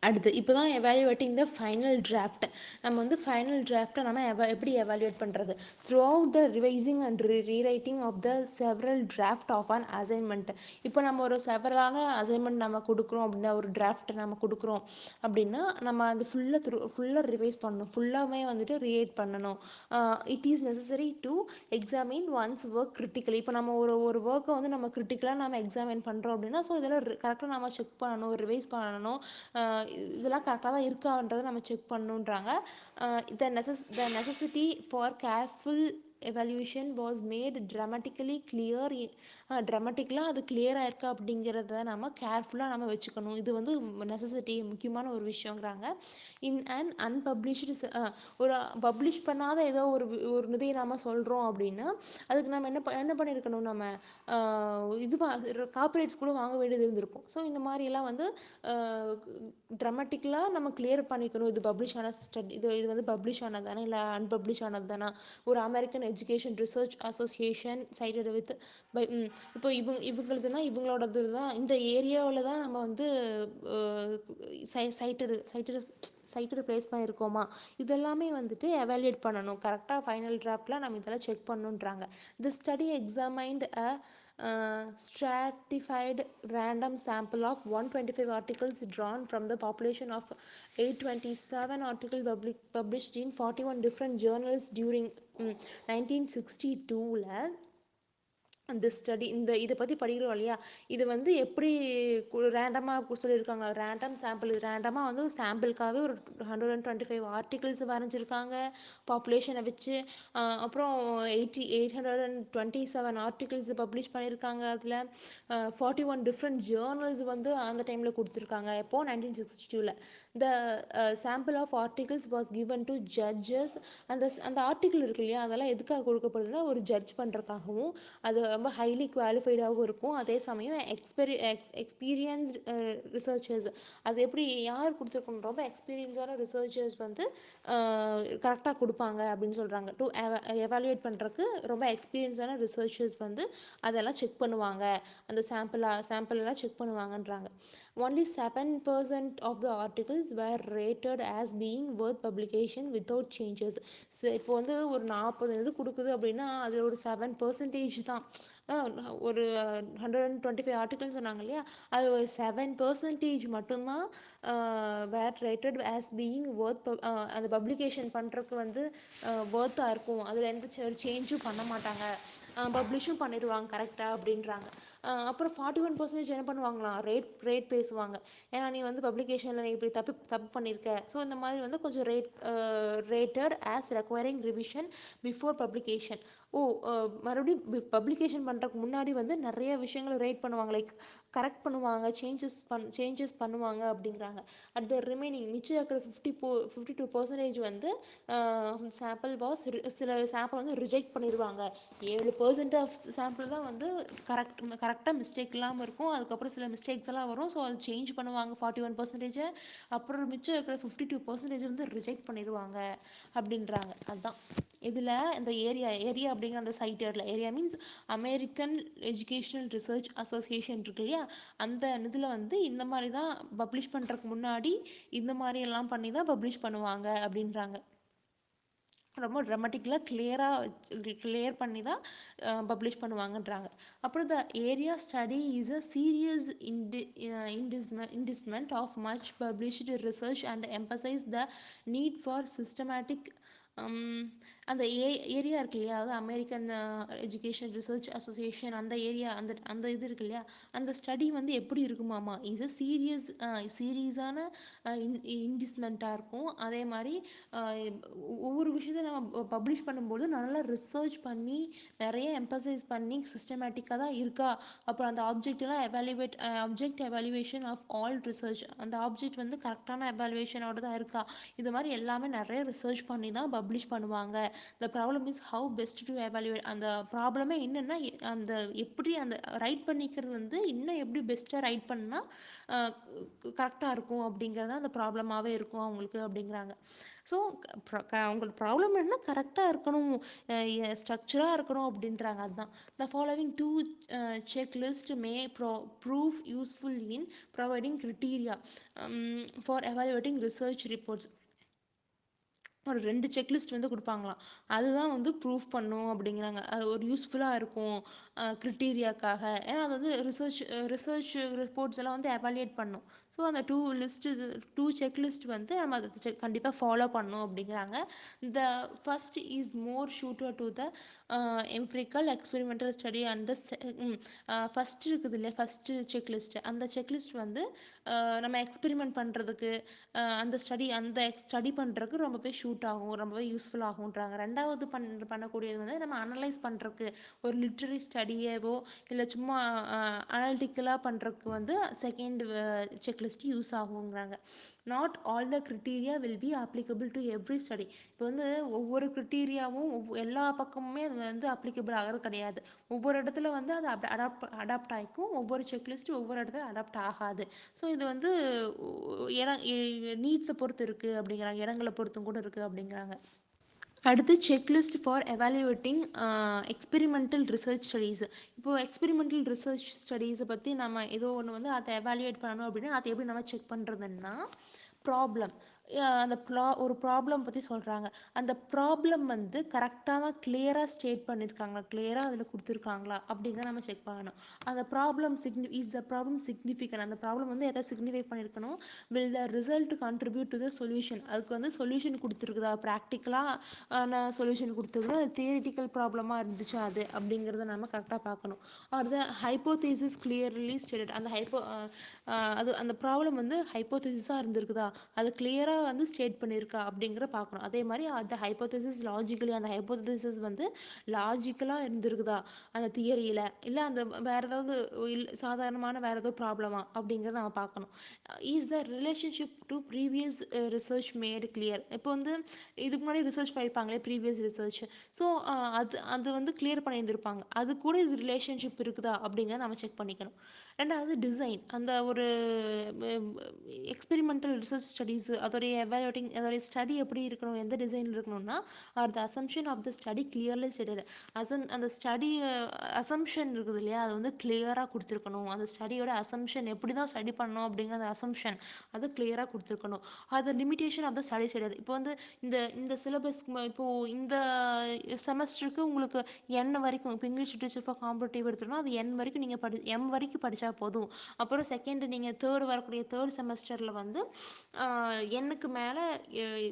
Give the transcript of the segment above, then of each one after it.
அடுத்து இப்போ தான் எவாலுவேட்டிங் த ஃபைனல் டிராஃப்ட். நம்ம வந்து ஃபைனல் டிராஃப்டை நம்ம எப்படி எவாலுவேட் பண்ணுறது? Throughout the revising and rewriting of the several draft of an assignment. இப்போ நம்ம ஒரு செவரலான அசைன்மெண்ட் நம்ம கொடுக்குறோம் அப்படின்னா, ஒரு டிராஃப்ட் நம்ம கொடுக்குறோம் அப்படின்னா, நம்ம அது ஃபுல்லாக ரிவைஸ் பண்ணணும், ஃபுல்லாகவே வந்துட்டு ரீரைட் பண்ணணும். It is necessary to examine once work critically. இப்போ நம்ம ஒரு ஒரு ஒர்க்கை வந்து நம்ம கிரிட்டிக்கலாக நம்ம எக்ஸாமின் பண்ணுறோம் அப்படின்னா, ஸோ இதெல்லாம் கரெக்டாக நம்ம செக் பண்ணணும், ரிவைஸ் பண்ணணும். இதெல்லாம் கரெக்டாக தான் இருக்கான்றதை நம்ம செக் பண்ணணுன்றாங்க. The necessity for careful evaluation was made dramatically clear. ட்ராமட்டிக்கலாக அது கிளியராக இருக்கா அப்படிங்கிறத நம்ம கேர்ஃபுல்லாக நம்ம வச்சுக்கணும். இது வந்து நெசசிட்டி, முக்கியமான ஒரு விஷயங்கிறாங்க. இன் அண்ட் அன்பப்ளிஷ்டு, ஒரு பப்ளிஷ் பண்ணாத ஏதோ ஒரு இதையை நம்ம சொல்கிறோம் அப்படின்னா, அதுக்கு நம்ம என்ன பண்ணியிருக்கணும், நம்ம இது காப்பிரைட்ஸ் கூட வாங்க வேண்டியது இருந்திருக்கும். ஸோ இந்த மாதிரியெல்லாம் வந்து ட்ராமட்டிக்கலாக நம்ம கிளியர் பண்ணிக்கணும். இது பப்ளிஷ் ஆன ஸ்டடி, இது வந்து பப்ளிஷ் ஆனது தானே, இல்லை அன்பப்ளிஷ் ஆனது தானே. ஒரு American education research association cited with by இப்போ இவங்களதுனா இவங்களோடது தான், இந்த ஏரியாவில் தான் நம்ம வந்து சைட்டடு ப்ளேஸ் பண்ணியிருக்கோமா, இதெல்லாமே வந்துட்டு எவாலுவேட் பண்ணணும். கரெக்டாக ஃபைனல் டிராஃப்டில் நம்ம இதெல்லாம் செக் பண்ணணுன்றாங்க. The study examined a stratified random sample of 125 articles drawn from the population of 827 articles published in 41 different journals during 1962. அந்த ஸ்டடி, இதை பற்றி படிக்கிறோம் இல்லையா, இது வந்து எப்படி ரேண்டமாக சொல்லியிருக்காங்க. ரேண்டம் சாம்பிள், ரேண்டமாக வந்து சாம்பிளுக்காகவே ஒரு 125 ஆர்டிகிள்ஸ் வரைஞ்சிருக்காங்க பாப்புலேஷனை வச்சு. அப்புறம் 827 ஆர்டிகிள்ஸ் பப்ளிஷ் பண்ணியிருக்காங்க. அதில் 41 டிஃப்ரெண்ட் ஜேர்னல்ஸ் வந்து அந்த டைமில் கொடுத்துருக்காங்க. எப்போது 1962. The sample of articles was given to judges. அந்த ஆர்டிகிள் இருக்கு இல்லையா, அதெல்லாம் எதுக்காக கொடுக்கப்படுதுன்னா, ஒரு ஜட்ஜ் பண்ணுறதுக்காகவும், அது ரொம்ப ஹைலி குவாலிஃபைடாகவும் இருக்கும். அதே சமயம் எக்ஸ்பீரியன்ஸ்டு ரிசர்ச்சர்ஸ், அது எப்படி யார் கொடுத்துருக்கணும், ரொம்ப எக்ஸ்பீரியன்ஸான ரிசர்ச்சர்ஸ் வந்து கரெக்டாக கொடுப்பாங்க அப்படின்னு சொல்கிறாங்க. டு எவாலுவேட் பண்ணுறதுக்கு ரொம்ப எக்ஸ்பீரியன்ஸான ரிசர்ச்சர்ஸ் வந்து அதெல்லாம் செக் பண்ணுவாங்க, அந்த சாம்பிளெல்லாம் check பண்ணுவாங்கன்றாங்க. Only 7% of the articles were rated as being worth publication without changes. இப்போ வந்து ஒரு 40 இது கொடுக்குது அப்படின்னா, அதில் ஒரு 7% தான், ஒரு 125 ஆர்டிகல்ஸ் சொன்னாங்க இல்லையா, அது ஒரு 7% மட்டும்தான் வேர் ரேட்டட் ஆஸ் பீயிங் ஒர்த், அந்த பப்ளிகேஷன் பண்ணுறதுக்கு வந்து ஒர்த்தாக இருக்கும். அதில் எந்த சேஞ்சும் பண்ண மாட்டாங்க, பப்ளிஷும் பண்ணிடுவாங்க கரெக்டாக அப்படின்றாங்க. அப்புறம் 41% என்ன பண்ணுவாங்களாம், ரேட் பேசுவாங்க. ஏன்னா நீ வந்து பப்ளிகேஷனில் நீ இப்படி தப்பு பண்ணியிருக்க, ஸோ இந்த மாதிரி வந்து கொஞ்சம் rated as requiring revision before publication. மறுபடியும் பப்ளிகேஷன் பண்ணுறதுக்கு முன்னாடி வந்து நிறைய விஷயங்களை ரேட் பண்ணுவாங்க, லைக் கரெக்ட் பண்ணுவாங்க, சேஞ்சஸ் பண்ணுவாங்க அப்படிங்கிறாங்க. அட் த ரிமைனிங் மிச்சம் இருக்கிற 52% வந்து சாம்பிள் வாஸ், சில சாம்பிள் வந்து ரிஜெக்ட் பண்ணிடுவாங்க. 7% ஆஃப் சாம்பிள் தான் வந்து கரெக்டாக மிஸ்டேக் இல்லாமல் இருக்கும். அதுக்கப்புறம் சில மிஸ்டேக்ஸ் எல்லாம் வரும், ஸோ அது சேஞ்ச் பண்ணுவாங்க 41%. அப்புறம் மிச்சம் இருக்கிற 52% வந்து ரிஜெக்ட் பண்ணிடுவாங்க அப்படின்றாங்க. அதுதான் இதில் இந்த ஏரியா அப்படிங்கிற அந்த சைட்டரில், AERA means American educational research association இருக்கு இல்லையா, அந்த இதில் வந்து இந்த மாதிரி தான் பப்ளிஷ் பண்ணுறதுக்கு முன்னாடி இந்த மாதிரி எல்லாம் பண்ணி தான் பப்ளிஷ் பண்ணுவாங்க அப்படின்றாங்க. ரொம்ப ட்ராமட்டிக்கலாக கிளியர் பண்ணி தான் பப்ளிஷ் பண்ணுவாங்கன்றாங்க. அப்புறம் the AERA study is a serious indictment of much published research and emphasize the need for systematic. அந்த ஏரியா இருக்கு இல்லையா, அதாவது அமெரிக்கன் எஜுகேஷன் ரிசர்ச் அசோசியேஷன், அந்த ஏரியா, அந்த இது இருக்கு இல்லையா, அந்த ஸ்டடி வந்து எப்படி இருக்குமாமா, இஸ் அ சீரியஸான இன்டிஸ்மெண்ட்டாக இருக்கும். அதே மாதிரி ஒவ்வொரு விஷயத்தை நம்ம பப்ளிஷ் பண்ணும்போது நல்லா ரிசர்ச் பண்ணி நிறைய எம்பசைஸ் பண்ணி சிஸ்டமேட்டிக்காக தான் இருக்கா, அப்புறம் அந்த ஆப்ஜெக்டெல்லாம் எவாலுவேஷன் ஆஃப் ஆல் ரிசர்ச், அந்த ஆப்ஜெக்ட் வந்து கரெக்டான எவாலுவேஷனோட தான் இருக்கா, இது மாதிரி எல்லாமே நிறைய ரிசர்ச் பண்ணி தான் பப்ளிஷ் பண்ணுவாங்க. The problem is how best to evaluate. அந்த ப்ராப்ளமே என்னென்னா அந்த எப்படி அந்த ரைட் பண்ணிக்கிறது வந்து இன்னும் எப்படி பெஸ்ட்டாக ரைட் பண்ணால் கரெக்டாக இருக்கும் அப்படிங்கிறது அந்த ப்ராப்ளமாகவே இருக்கும் அவங்களுக்கு அப்படிங்கிறாங்க. ஸோ அவங்களுக்கு ப்ராப்ளம் என்ன கரெக்டாக இருக்கணும், ஸ்ட்ரக்சராக இருக்கணும் அப்படின்றாங்க. அதுதான் the following two checklist may prove useful in providing criteria for evaluating research reports. ஒரு 2 செக்லிஸ்ட் வந்து கொடுப்பாங்களாம். அதுதான் வந்து ப்ரூஃப் பண்ணும் அப்படிங்கிறாங்க. அது ஒரு யூஸ்ஃபுல்லாக இருக்கும் க்ரிட்டீரியாக்காக. ஏன்னா அது வந்து ரிசர்ச் ரிப்போர்ட்ஸ் எல்லாம் வந்து எவாலுவேட் பண்ணும். ஸோ அந்த 2 செக்லிஸ்ட் வந்து நம்ம அதை கண்டிப்பாக ஃபாலோ பண்ணணும் அப்படிங்கிறாங்க. The first is more suited to the empirical experimental study and first இருக்குது இல்லையா, ஃபஸ்ட்டு செக்லிஸ்ட். அந்த செக்லிஸ்ட் வந்து நம்ம எக்ஸ்பெரிமெண்ட் பண்ணுறதுக்கு அந்த ஸ்டடி பண்ணுறதுக்கு ரொம்பவே ஷூட் ஆகும், ரொம்பவே யூஸ்ஃபுல் ஆகுன்றாங்க. ரெண்டாவது பண்ணக்கூடியது வந்து நம்ம அனலைஸ் பண்ணுறதுக்கு, ஒரு லிட்ரரி ஸ்டடியேவோ இல்லை சும்மா அனாலிட்டிக்கலாக பண்ணுறதுக்கு வந்து செகண்ட் செக்லிஸ்ட் யூஸ் ஆகுங்கிறாங்க. Not all the criteria will be applicable to every study. இப்போ வந்து ஒவ்வொரு க்ரிட்டீரியாவும் எல்லா பக்கமுமே அது வந்து அப்ளிகபிள் ஆகிறது கிடையாது. ஒவ்வொரு இடத்துல வந்து அது அடாப்ட் ஆகிக்கும், ஒவ்வொரு செக்லிஸ்ட்டு ஒவ்வொரு இடத்துல அடாப்ட் ஆகாது. ஸோ இது வந்து இடம் நீட்ஸை பொறுத்து இருக்குது அப்படிங்கிறாங்க, இடங்களை பொறுத்தும் கூட இருக்குது அப்படிங்கிறாங்க. அடுத்து checklist for evaluating experimental research studies. இப்போது எக்ஸ்பெரிமெண்டல் ரிசர்ச் ஸ்டடீஸை பற்றி நம்ம ஏதோ ஒன்று வந்து அதை எவாலுவேட் பண்ணணும் அப்படின்னா அதை எப்படி நம்ம செக் பண்ணுறதுன்னா, ப்ராப்ளம் அந்த ஒரு ப்ராப்ளம் பற்றி சொல்கிறாங்க. அந்த ப்ராப்ளம் வந்து கரெக்டாக கிளியராக ஸ்டேட் பண்ணியிருக்காங்களா, கிளியராக அதில் கொடுத்துருக்காங்களா அப்படிங்கிற நம்ம செக் பண்ணணும். அந்த problem is the problem significant. அந்த ப்ராப்ளம் வந்து எதை சிக்னிஃபை பண்ணியிருக்கணும், will the result contribute to the solution. அதுக்கு வந்து சொல்யூஷன் கொடுத்துருக்குதா, ப்ராக்டிக்கலாக சொல்யூஷன் கொடுத்துருக்குதா, அது தியரிட்டிக்கல் ப்ராப்ளமாக இருந்துச்சு அது அப்படிங்கிறத நம்ம கரெக்டாக பார்க்கணும். ஆர் த ஹைப்போதீசிஸ் கிளியர்லி ஸ்டேட்டட். அந்த ப்ராப்ளம் வந்து ஹைப்போதீசிஸாக இருந்திருக்குதா, அது கிளியராக வந்து ஸ்டேட் பண்ணியிருக்கா அப்படிங்கிற பார்க்கணும். அதே மாதிரி அந்த ஹைப்போதீசிஸ் லாஜிக்கலி, அந்த ஹைப்போதீசிஸ் வந்து லாஜிக்கலாக இருந்திருக்குதா அந்த தியரியில், இல்லை அந்த வேறு ஏதாவது சாதாரணமான வேறு ஏதோ ப்ராப்ளமா அப்படிங்கிறத நம்ம பார்க்கணும். Is the relationship to previous research made clear. இப்போ வந்து இதுக்கு முன்னாடி ரிசர்ச் பண்ணியிருப்பாங்களே ப்ரீவியஸ் ரிசர்ச், ஸோ அது வந்து கிளியர் பண்ணியிருந்திருப்பாங்க, அது கூட இது ரிலேஷன்ஷிப் இருக்குதா அப்படிங்கிறத நம்ம செக் பண்ணிக்கணும். ரெண்டாவது டிசைன். அந்த ஒரு எக்ஸ்பெரிமெண்டல் ரிசர்ச் ஸ்டடீஸ் அதோடைய எவாலுவேட்டிங் அதோடைய ஸ்டடி எப்படி இருக்கணும், எந்த டிசைனில் இருக்கணும்னா, are the assumption of the study clearly stated. அந்த ஸ்டடி அசம்ஷன் இருக்குது இல்லையா, அது வந்து கிளியராக கொடுத்துருக்கணும். அந்த ஸ்டடியோட அசம்ஷன் எப்படி தான் ஸ்டடி பண்ணணும் அப்படிங்கிற அந்த அசம்ஷன் அது கிளியராக கொடுத்துருக்கணும். அது limitation of the study stated. இப்போ வந்து இந்த சிலபஸ் இப்போது இந்த செமஸ்டருக்கு உங்களுக்கு என் வரைக்கும், இப்போ இங்கிலீஷ் லிட்ரேச்சர் ஃபார் காம்படிட்டிவ் எடுத்துட்டோம்னா அது என் வரைக்கும் நீங்கள் எம் வரைக்கும் படித்தா போதும். அப்புறம் செகண்ட் நீங்கள் வரக்கூடிய தேர்ட் செமஸ்டரில் வந்து எண்ணுக்கு மேலே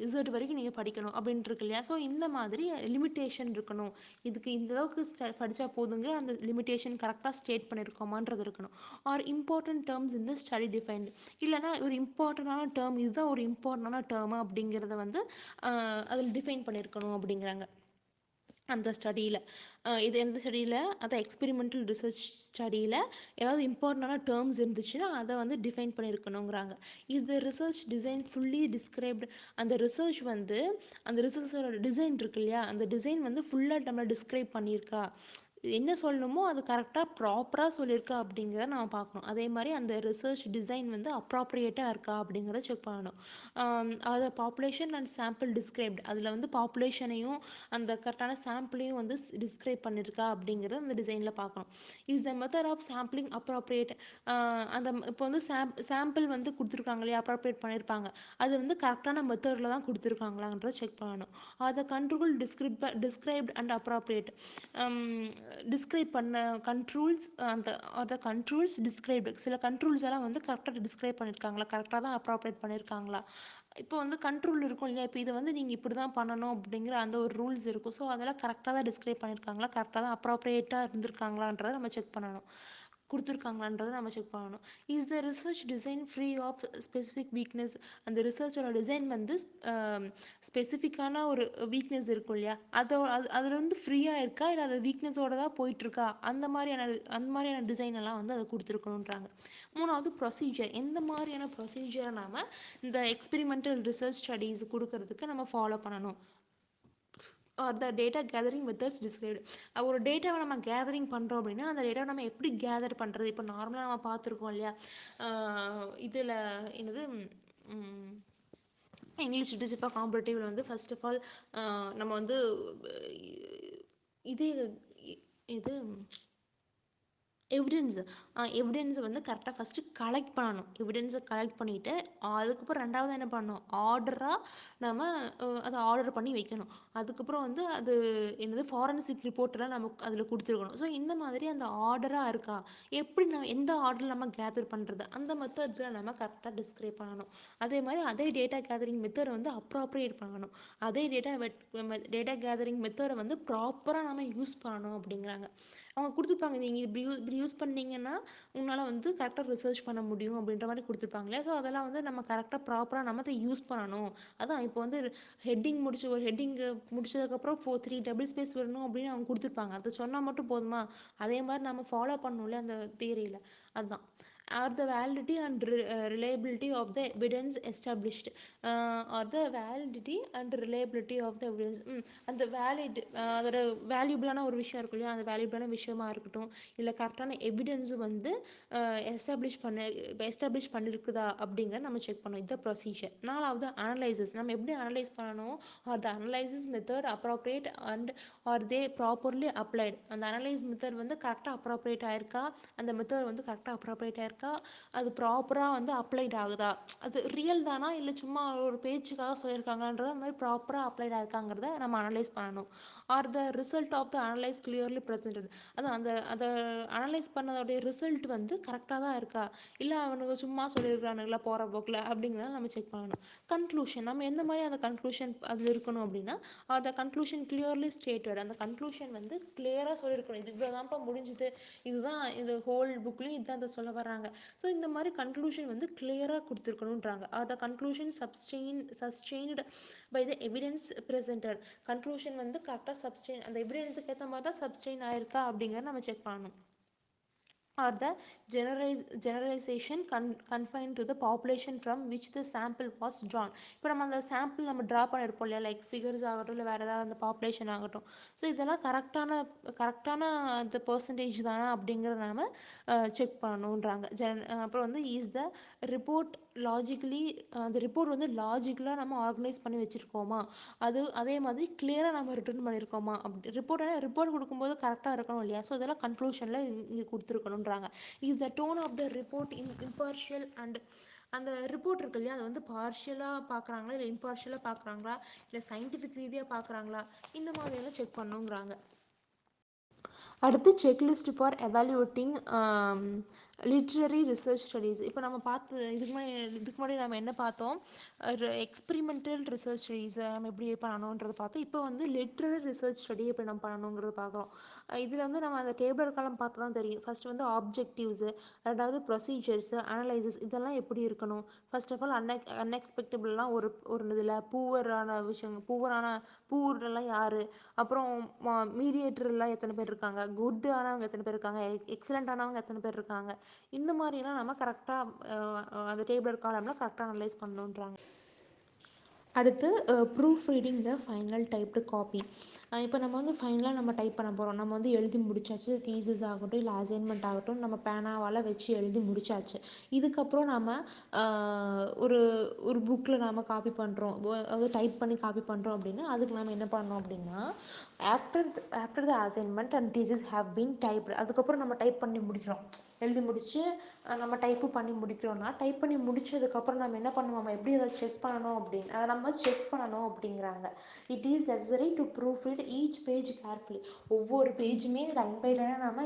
இசட் வரைக்கும் நீங்கள் படிக்கணும் அப்படின்ட்டு இருக்கு இல்லையா. ஸோ இந்த மாதிரி லிமிட்டேஷன் இருக்கணும். இதுக்கு இந்த அளவுக்கு படித்தா போதுங்கிற அந்த லிமிட்டேஷன் கரெக்டாக ஸ்டேட் பண்ணியிருக்கோமான்றது இருக்கணும். ஆர் இம்பார்ட்டன்ட் டேர்ம்ஸ் இந்த ஸ்டடி டிஃபைன்டு. இல்லைனா ஒரு இம்பார்ட்டண்டான டேர்ம், இதுதான் ஒரு இம்பார்ட்டண்டான டேர்மா அப்படிங்கிறத வந்து அதில் டிஃபைன் பண்ணியிருக்கணும் அப்படிங்கிறாங்க அந்த ஸ்டடியில். இது எந்த ஸ்டடியில், அதை எக்ஸ்பெரிமெண்டல் ரிசர்ச் ஸ்டடியில் ஏதாவது இம்பார்ட்டண்டான டேர்ம்ஸ் இருந்துச்சுன்னா அதை வந்து டிஃபைன் பண்ணியிருக்கணுங்கிறாங்க. Is the research design fully described. அந்த ரிசர்ச் வந்து அந்த ரிசர்ச்சோட டிசைன் இருக்கு இல்லையா, அந்த டிசைன் வந்து ஃபுல்லாக நம்ம டிஸ்கிரைப் பண்ணியிருக்கா, என்ன சொல்லணுமோ அது கரெக்டாக ப்ராப்பராக சொல்லியிருக்கா அப்படிங்கிறத நம்ம பார்க்கணும். அதே மாதிரி அந்த ரிசர்ச் டிசைன் வந்து அப்ராப்ரியேட்டாக இருக்கா அப்படிங்கிறத செக் பண்ணணும். அதை பாப்புலேஷன் அண்ட் சாம்பிள் டிஸ்கிரைப்டு. அதில் வந்து பாப்புலேஷனையும் அந்த கரெக்டான சாம்பிளையும் வந்து டிஸ்கிரைப் பண்ணியிருக்கா அப்படிங்கிறத அந்த டிசைனில் பார்க்கணும். Is the method of sampling appropriate. அந்த இப்போ வந்து சாம்பிள் வந்து கொடுத்துருக்காங்க இல்லையா, அப்ராப்ரியேட் பண்ணியிருப்பாங்க, அது வந்து கரெக்டான மெத்தடில் தான் கொடுத்துருக்காங்களான்றதை செக் பண்ணணும். அதை control described and appropriate. Describe பண்ண கண்ட்ரோல்ஸ் அந்த கண்ட்ரோல்ஸ் டிஸ்கிரைப்டு. சில கண்ட்ரோல்ஸ் எல்லாம் வந்து கரெக்டாக டிஸ்கிரைப் பண்ணியிருக்காங்களா, கரெக்டாக தான் அப்ராப்ரியேட் பண்ணியிருக்காங்களா. இப்போ வந்து கண்ட்ரோல் இருக்கும் இல்லையா, இப்போ இதை வந்து நீங்கள் இப்படி தான் பண்ணணும் அப்படிங்கிற அந்த ஒரு ரூல்ஸ் இருக்கும். ஸோ அதெல்லாம் கரெக்டாக தான் டிஸ்கிரைப் பண்ணியிருக்காங்களா, கரெக்டாக தான் அப்ராப்ரியேட்டாக இருந்திருக்காங்களான்றதை நம்ம செக் பண்ணணும், கொடுத்துருக்காங்களான்றதை நம்ம செக் பண்ணணும். Is the research design free of specific weakness. அந்த ரிசர்ச்சோட டிசைன் வந்து ஸ்பெசிஃபிக்கான ஒரு வீக்னஸ் இருக்கும் இல்லையா, அதில் வந்து ஃப்ரீயாக இருக்கா, இல்லை அது வீக்னஸோடு தான் போயிட்டுருக்கா, அந்த மாதிரியான டிசைன் எல்லாம் வந்து அதை கொடுத்துருக்கணுன்றாங்க. மூணாவது ப்ரொசீஜர். எந்த மாதிரியான ப்ரொசீஜரை நாம் இந்த எக்ஸ்பெரிமெண்டல் ரிசர்ச் ஸ்டடீஸ் கொடுக்கறதுக்கு நம்ம ஃபாலோ பண்ணணும் are the data gathering methods described. ஒரு டேட்டாவை நம்ம கேதரிங் பண்ணுறோம் அப்படின்னா அந்த டேட்டாவை நம்ம எப்படி கேதர் பண்ணுறது? இப்போ நார்மலாக நம்ம பார்த்துருக்கோம் இல்லையா, இதில் என்னது இங்கிலீஷ் லிட்டரேச்சர் காம்படிட்டிவில் வந்து ஃபர்ஸ்ட் ஆஃப் ஆல் நம்ம வந்து இது இது எவிடன்ஸை வந்து கரெக்டாக ஃபஸ்ட்டு கலெக்ட் பண்ணணும். எவிடன்ஸை கலெக்ட் பண்ணிவிட்டு அதுக்கப்புறம் ரெண்டாவது என்ன பண்ணணும், ஆர்டராக நம்ம அதை ஆர்டர் பண்ணி வைக்கணும். அதுக்கப்புறம் வந்து அது என்னது ஃபாரன்சிக் ரிப்போர்ட்டெல்லாம் நமக்கு அதில் கொடுத்துருக்கணும். ஸோ இந்த மாதிரி அந்த ஆர்டராக இருக்கா, எப்படி எந்த ஆர்டரில் நம்ம கேதர் பண்ணுறது, அந்த மெத்தட்ஸில் நம்ம கரெக்டாக டிஸ்கிரைப் பண்ணணும். அதே மாதிரி அதே டேட்டா கேதரிங் மெத்தடை வந்து அப்ராப்ரியேட் பண்ணணும். அதே டேட்டா கேதரிங் மெத்தடை வந்து ப்ராப்பராக நம்ம யூஸ் பண்ணணும் அப்படிங்கிறாங்க. அவங்க கொடுத்துருப்பாங்க, நீங்கள் இப்படி யூஸ் பண்ணிங்கன்னா உன்னால் வந்து கரெக்டாக ரிசர்ச் பண்ண முடியும் அப்படின்ற மாதிரி கொடுத்துருப்பாங்களே. ஸோ அதெல்லாம் வந்து நம்ம கரெக்டாக ப்ராப்பராக நம்ம அதை யூஸ் பண்ணணும். அதான் இப்போ வந்து ஒரு ஹெட்டிங்கு முடிச்சதுக்கப்புறம் 3 டபுள் ஸ்பேஸ் வரணும் அப்படின்னு அவங்க கொடுத்துருப்பாங்க. அதை சொன்னால் மட்டும் போதுமா? அதே மாதிரி நம்ம ஃபாலோ பண்ணணும்ல அந்த தியரியில். அதுதான் are the validity and reliability of the evidence established. Are the validity and reliability of the evidence. அந்த அதோட வேல்யூபிளான ஒரு விஷயம் இருக்கும் இல்லையா, அந்த வேல்யூபிளான விஷயமா இருக்கட்டும், இல்லை கரெக்டான எவிடன்ஸும் வந்து எஸ்டாப்ளிஷ் பண்ணியிருக்குதா அப்படிங்கிறத நம்ம செக் பண்ணணும். இதுதான் ப்ரொசீஜர். நாலாவது அனலைசிஸ். நம்ம எப்படி அனலைஸ் பண்ணணும்? Are the analysis method appropriate and are they properly applied. அந்த அனலைஸ் மெத்தட் வந்து கரெக்டாக அப்ராப்ரியேட் ஆயிருக்கா, அந்த மெத்தட் வந்து கரெக்டாக அப்ராப்ரியேட் ஆயிருக்கா, அது ப்ராப்பராக வந்து அப்ளைட் ஆகுதா, அது ரியல் தானா இல்லை சும்மா ஒரு பேச்சுக்காக சொல்லியிருக்காங்கன்றத அந்த மாதிரி ப்ராப்பராக அப்ளைட் ஆயிருக்காங்கிறத நம்ம அனலைஸ் பண்ணணும். Are the result of the analyse clearly presented. அதான் அதை அனலைஸ் பண்ணதோடைய ரிசல்ட் வந்து கரெக்டாக தான் இருக்கா, இல்லை அவனுக்கு சும்மா சொல்லியிருக்கானுங்களா போகிற போக்கில் அப்படிங்கிறத நம்ம செக் பண்ணணும். கன்க்ளூஷன். நம்ம எந்த மாதிரி அந்த கன்க்ளூஷன் அதில் இருக்கணும் அப்படின்னா, அந்த கன்க்ளூஷன் கிளியர்லி ஸ்டேட்டட். அந்த கன்க்ளூஷன் வந்து கிளியராக சொல்லியிருக்கணும். இது இவ்வளோதான்ப்பா முடிஞ்சுது, இதுதான் இது ஹோல் புக்லேயும் இதுதான் அதை சொல்ல வர்றாங்க. ஸோ இந்த மாதிரி கன்க்ளூஷன் வந்து கிளியராக கொடுத்துருக்கணுன்றாங்க. அந்த conclusion sustained by the evidence presented. Conclusion வந்து கரெக்டாக அந்த எவிடன்ஸுக்கு ஏற்ற மாதிரி தான் சப்ஸ்டெயின் ஆயிருக்கா அப்படிங்கிறத நம்ம செக் பண்ணணும். Or the generalization confined to the population from which the sample was drawn. இப்போ நம்ம அந்த சாம்பிள் நம்ம ட்ரா பண்ணியிருப்போம் இல்லையா, லைக் ஃபிகர்ஸ் ஆகட்டும் இல்லை வேறு ஏதாவது அந்த பாப்புலேஷன் ஆகட்டும். ஸோ இதெல்லாம் கரெக்டான அந்த பர்சன்டேஜ் தானே அப்படிங்கிறத நம்ம செக் பண்ணணுன்றாங்க. அப்புறம் வந்து இஸ் த ரிப்போர்ட் லாஜிக்கலி, அந்த ரிப்போர்ட் வந்து லாஜிக்கலாக நம்ம ஆர்கனைஸ் பண்ணி வச்சுருக்கோமா, அதே மாதிரி கிளியராக நம்ம ரிட்டர்ன் பண்ணியிருக்கோமா. ரிப்போர்ட் கொடுக்கும்போது கரெக்டாக இருக்கணும் இல்லையா. ஸோ இதெல்லாம் கன்க்ளூஷனில் இங்கே கொடுத்துருக்கணுன்றாங்க. Is the tone of the report impartial and. அந்த ரிப்போர்ட் இருக்கு இல்லையா, அது வந்து பார்ஷியலாக பார்க்குறாங்களா இல்லை இம்பார்ஷியலாக பார்க்குறாங்களா இல்லை சயின்டிஃபிக் ரீதியாக பார்க்குறாங்களா, இந்த மாதிரியெல்லாம் செக் பண்ணுங்கிறாங்க. அடுத்து checklist for evaluating literary research studies. இப்போ நம்ம இதுக்கு முன்னாடி நம்ம என்ன பார்த்தோம், எக்ஸ்பிரிமெண்டல் ரிசர்ச் ஸ்டடீஸை நம்ம எப்படி பண்ணணுன்றது பார்த்தோம். இப்போ வந்து லிட்ரரி ரிசர்ச் ஸ்டடி எப்படி நம்ம பண்ணணுங்கிறது பார்க்குறோம். இதில் வந்து நம்ம அந்த டேபிள் காலம் பார்த்து தான் தெரியும். ஃபர்ஸ்ட் வந்து ஆப்ஜெக்டிவ்ஸு, ரெண்டாவது ப்ரொசீஜர்ஸு, அனலைசிஸ், இதெல்லாம் எப்படி இருக்கணும். ஃபர்ஸ்ட் ஆஃப் ஆல் அன்எக்ஸ்பெக்டபிள்லாம் ஒரு இதில் பூவரான விஷயங்கள், பூவரெல்லாம் யார், அப்புறம் மீடியேட்டர்லாம் எத்தனை பேர் இருக்காங்க, குட் ஆனவங்க எத்தனை பேர் இருக்காங்க, எக்ஸலண்ட் ஆனவங்க எத்தனை பேர் இருக்காங்க, இந்த மாதிரிலாம் நம்ம கரெக்டாக அந்த டேபிள் காலம்லாம் கரெக்டாக அனலைஸ் பண்ணணுன்றாங்க. அடுத்து proof reading the final typed copy. இப்போ நம்ம வந்து ஃபைனலாக நம்ம டைப் பண்ண போகிறோம். நம்ம வந்து எழுதி முடிச்சாச்சு, தீசிஸ் ஆகட்டும் இல்லை அசைன்மெண்ட் ஆகட்டும், நம்ம பேனாவால் வச்சு எழுதி முடிச்சாச்சு. இதுக்கப்புறம் நம்ம ஒரு ஒரு புக்கில் நாம் காப்பி பண்ணுறோம், அதாவது டைப் பண்ணி காப்பி பண்ணுறோம் அப்படின்னா அதுக்கு நம்ம என்ன பண்ணோம் அப்படின்னா, after the assignment and thesis have been typed. அதுக்கப்புறம் நம்ம டைப் பண்ணி முடிக்கிறோம், எழுதி முடித்து நம்ம டைப்பு பண்ணி முடிக்கிறோன்னா, டைப் பண்ணி முடித்ததுக்கப்புறம் நம்ம என்ன பண்ணுவோம், எப்படி அதை செக் பண்ணணும் அப்படின்னு, அதை நம்ம செக் பண்ணணும் அப்படிங்கிறாங்க. It is necessary to proof read each page carefully. ஒவ்வொரு பேஜுமே லைன் பை லைனாக நம்ம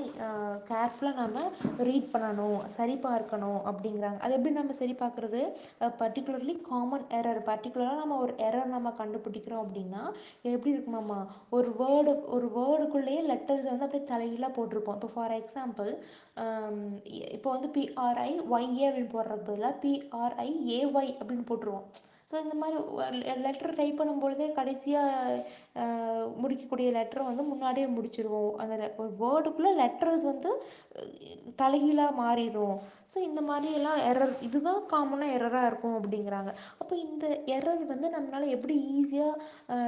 கேர்ஃபுல்லாக நம்ம ரீட் பண்ணணும், சரி பார்க்கணும் அப்படிங்கிறாங்க. அது எப்படி நம்ம சரி பார்க்குறது, பர்டிகுலர்லி காமன் எரர், பர்டிகுலராக நம்ம ஒரு எரர் நம்ம கண்டுபிடிக்கிறோம் அப்படின்னா எப்படி இருக்குமாம்மா, ஒரு வேர்டுக்குள்ளேயே லெட்டர்ஸ் வந்து அப்படியே தலைகீழாக போட்டிருப்போம். இப்போ ஃபார் எக்ஸாம்பிள், இப்போ வந்து PRIYA அப்படின்னு போடுறதுக்கு பதிலாக PRIAY அப்படின்னு போட்டுருவோம். ஸோ இந்த மாதிரி லெட்டர் டைப் பண்ணும்பொழுதே கடைசியாக முடிக்கக்கூடிய லெட்டரை வந்து முன்னாடியே முடிச்சிருவோம். அந்த ஒரு வேர்டுக்குள்ளே லெட்டர்ஸ் வந்து தலைகீழாக மாறிடும். ஸோ இந்த மாதிரியெல்லாம் எரர், இதுதான் காமனாக எரராக இருக்கும் அப்படிங்கிறாங்க. அப்போ இந்த எரர் வந்து நம்மளால் எப்படி ஈஸியாக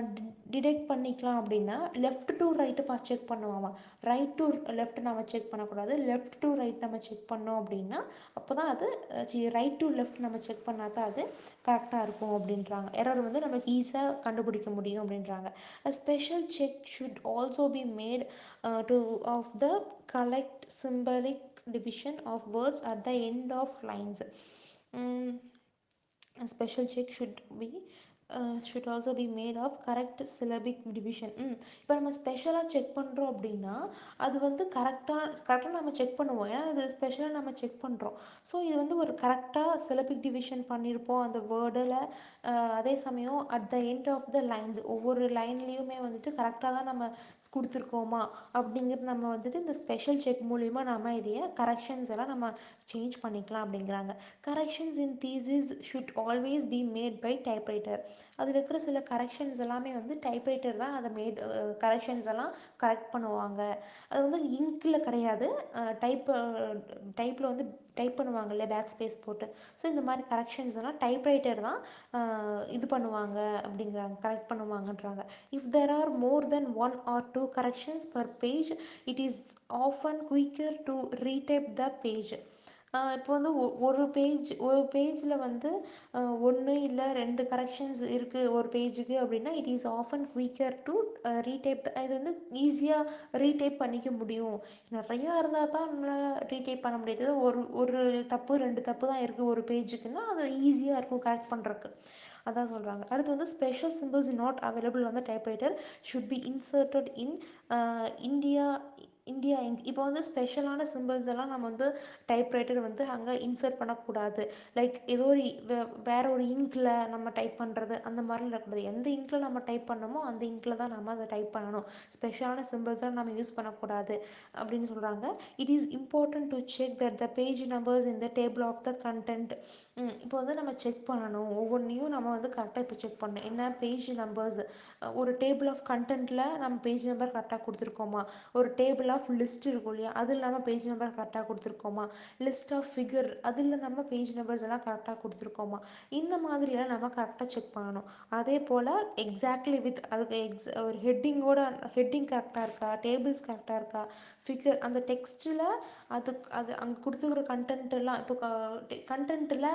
டிடெக்ட் பண்ணிக்கலாம் அப்படின்னா, லெஃப்ட் டு ரைட்டு செக் பண்ணுவாமா. ரைட் டு லெஃப்ட் நம்ம செக் பண்ணக்கூடாது, லெஃப்ட் டு ரைட் நம்ம செக் பண்ணோம் அப்படின்னா அப்போ தான் அது ரைட் டு லெஃப்ட் நம்ம செக் பண்ணால் தான் அது கரெக்டாக இருக்கும் அப்படின்றாங்க. எரர் வந்து நமக்கு ஈஸியாக கண்டுபிடிக்க முடியும் அப்படின்றாங்க. A special check should also be made to of the correct symbolic division of words at the end of lines. Mm, a special check should also be made of correct syllabic division. இப்போ நம்ம ஸ்பெஷலாக check பண்ணுறோம் அப்படின்னா அது வந்து கரெக்டாக நம்ம check பண்ணுவோம். ஏன்னா இது ஸ்பெஷலாக நம்ம செக் பண்ணுறோம். ஸோ இது வந்து ஒரு கரெக்டாக சிலபிக் டிவிஷன் பண்ணியிருப்போம் அந்த வேர்டில். அதே சமயம் at the end of the lines, ஒவ்வொரு லைன்லேயுமே வந்துட்டு கரெக்டாக தான் நம்ம கொடுத்துருக்கோமா அப்படிங்கிறது நம்ம வந்துட்டு இந்த ஸ்பெஷல் செக் மூலிமா நம்ம இதையே கரெக்ஷன்ஸ் எல்லாம் நம்ம சேஞ்ச் பண்ணிக்கலாம் அப்படிங்கிறாங்க. Corrections in thesis should always be made by typewriter. அதில் இருக்கிற சில கரெக்ஷன்ஸ் எல்லாமே வந்து டைப்ரைட்டர் தான் அதை கரெக்ஷன்ஸ் எல்லாம் கரெக்ட் பண்ணுவாங்க. அது வந்து இங்கில் கிடையாது, டைப்பில் வந்து டைப் பண்ணுவாங்க இல்லையா, பேக் ஸ்பேஸ் போட்டு. ஸோ இந்த மாதிரி கரெக்ஷன்ஸ் எல்லாம் டைப்ரைட்டர் தான் இது பண்ணுவாங்க அப்படிங்கிறாங்க, கரெக்ட் பண்ணுவாங்கன்றாங்க. If there are more than 1 or 2 corrections per page, it is often quicker to retype the page. இப்போ வந்து ஒரு பேஜில் வந்து ஒன்று இல்லை 2 கரெக்ஷன்ஸ் இருக்குது ஒரு பேஜுக்கு அப்படின்னா it is often quicker to retype. இது வந்து ஈஸியாக ரீடைப் பண்ணிக்க முடியும். நிறையா இருந்தால் தான் நம்மளால் ரீடைப் பண்ண முடியாது. ஒரு தப்பு 2 தப்பு தான் இருக்குது ஒரு பேஜுக்குன்னா அது ஈஸியாக இருக்கும் கரெக்ட் பண்ணுறக்கு. அதான் சொல்கிறாங்க. அடுத்து வந்து special symbols not available on the typewriter should be inserted in India ink. இப்போ வந்து ஸ்பெஷலான சிம்பிள்ஸ் எல்லாம் நம்ம வந்து டைப்ரைட்டர் வந்து அங்கே இன்சர்ட் பண்ணக்கூடாது. லைக் ஏதோ ஒரு வேற ஒரு இங்கில் நம்ம டைப் பண்ணுறது அந்த மாதிரிலாம் இருக்கக்கூடாது. எந்த இங்கில் நம்ம டைப் பண்ணமோ அந்த இங்கில் தான் நம்ம அதை டைப் பண்ணணும். ஸ்பெஷலான சிம்பிள்ஸ்லாம் நம்ம யூஸ் பண்ணக்கூடாது அப்படின்னு சொல்கிறாங்க. It is important to check that the page numbers in the table of the content. இப்போ வந்து நம்ம செக் பண்ணணும், ஒவ்வொன்றையும் நம்ம வந்து கரெக்டாக இப்போ செக் பண்ணணும். என்ன பேஜ் நம்பர்ஸ், ஒரு டேபிள் ஆஃப் கண்டென்ட்டில் நம்ம பேஜ் நம்பர் கரெக்டாக கொடுத்துருக்கோமா, ஒரு டேபிள் ஆஃப் லிஸ்ட் இருக்கும் இல்லையா அது இல்லாமல் பேஜ் நம்பர் கரெக்டாக கொடுத்துருக்கோமா, லிஸ்ட் ஆஃப் ஃபிகர் அதில் நம்ம பேஜ் நம்பர்ஸ் எல்லாம் கரெக்டாக கொடுத்துருக்கோமா, இந்த மாதிரியெல்லாம் நம்ம கரெக்டாக செக் பண்ணணும். அதே போல் எக்ஸாக்ட்லி வித் அதுக்கு ஒரு ஹெட்டிங் கரெக்டாக இருக்கா, டேபிள்ஸ் கரெக்டாக இருக்கா, ஃபிகர் அந்த டெக்ஸ்ட்டில் அது அங்கே கொடுத்துருக்குற கண்டென்ட் எல்லாம். இப்போ கண்டென்ட்டில்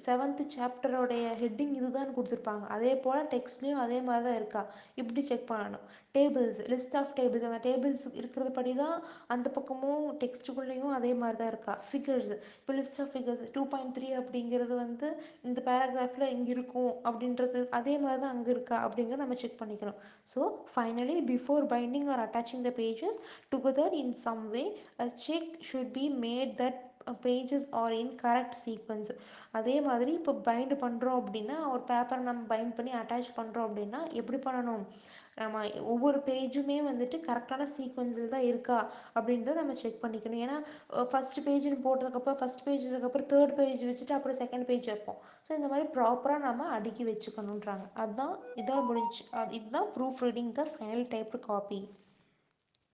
7th சாப்டரோடைய ஹெட்டிங் இதுதான் கொடுத்துருப்பாங்க, அதே போல் டெக்ஸ்ட்லேயும் அதே மாதிரி தான் இருக்கா இப்படி செக் பண்ணணும். டேபிள்ஸ், லிஸ்ட் ஆஃப் டேபிள்ஸ், அந்த டேபிள்ஸ் இருக்கிறது படி தான் அந்த பக்கமும் டெக்ஸ்ட்டுக்குள்ளேயும் அதே மாதிரி தான் இருக்கா. ஃபிகர்ஸ், இப்போ லிஸ்ட் ஆஃப் ஃபிகர்ஸ் 2.3 அப்படிங்கிறது வந்து இந்த பேராகிராஃபில் இங்கே இருக்கும் அப்படின்றது அதே மாதிரி தான் அங்கே இருக்கா அப்படிங்கிறத நம்ம செக் பண்ணிக்கணும். So finally before binding or attaching the pages together in some way a check should be made that pages are in correct sequence. அதே மாதிரி இப்போ பைண்ட் பண்ணுறோம் அப்படின்னா ஒரு பேப்பரை நம்ம பைண்ட் பண்ணி அட்டாச் பண்ணுறோம் அப்படின்னா எப்படி பண்ணணும், நம்ம ஒவ்வொரு பேஜுமே வந்துட்டு கரெக்டான சீக்வன்ஸில் தான் இருக்கா அப்படின்றத நம்ம செக் பண்ணிக்கணும். ஏன்னா ஃபஸ்ட் பேஜ்னு போட்டதுக்கப்புறம் ஃபஸ்ட் பேஜுக்கப்புறம் தேர்ட் பேஜ் வச்சுட்டு அப்புறம் செகண்ட் பேஜ் வைப்போம். ஸோ இந்த மாதிரி ப்ராப்பராக நம்ம அடுக்கி வச்சுக்கணுன்றாங்க. அதுதான் இதான் முடிஞ்சு இதுதான் proof reading the final typed copy.